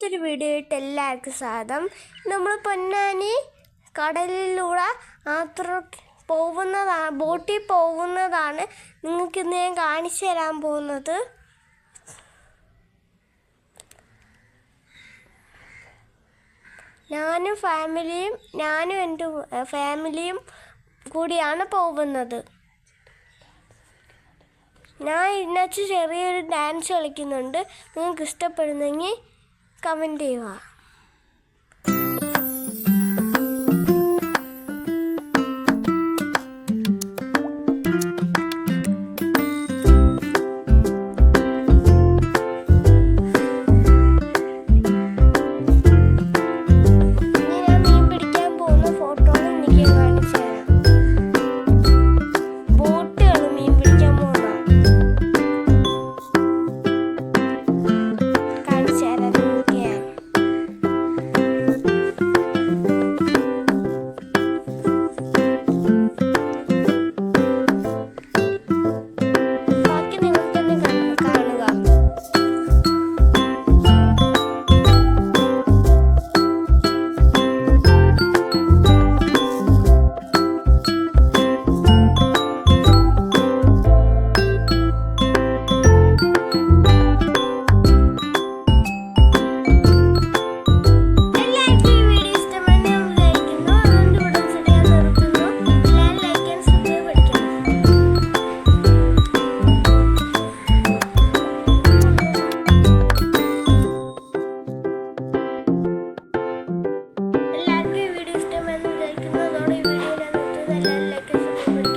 പുതിയൊരു വീഡിയോ ആയിട്ട് എല്ലാവർക്കും സ്വാഗതം. നമ്മൾ പൊന്നാനി കടലിലൂടെ ബോട്ടിൽ പോകുന്നതാണ് നിങ്ങൾക്കിന്ന് ഞാൻ കാണിച്ചു തരാൻ പോകുന്നത്. ഞാനും എൻ്റെ ഫാമിലിയും കൂടിയാണ് പോകുന്നത്. ഞാൻ ഇതിനകത്ത് ചെറിയൊരു ഡാൻസ് കളിക്കുന്നുണ്ട്. നിങ്ങൾക്ക് ഇഷ്ടപ്പെടുന്നെങ്കിൽ കമൻറ്റ് ചെയ്യുക.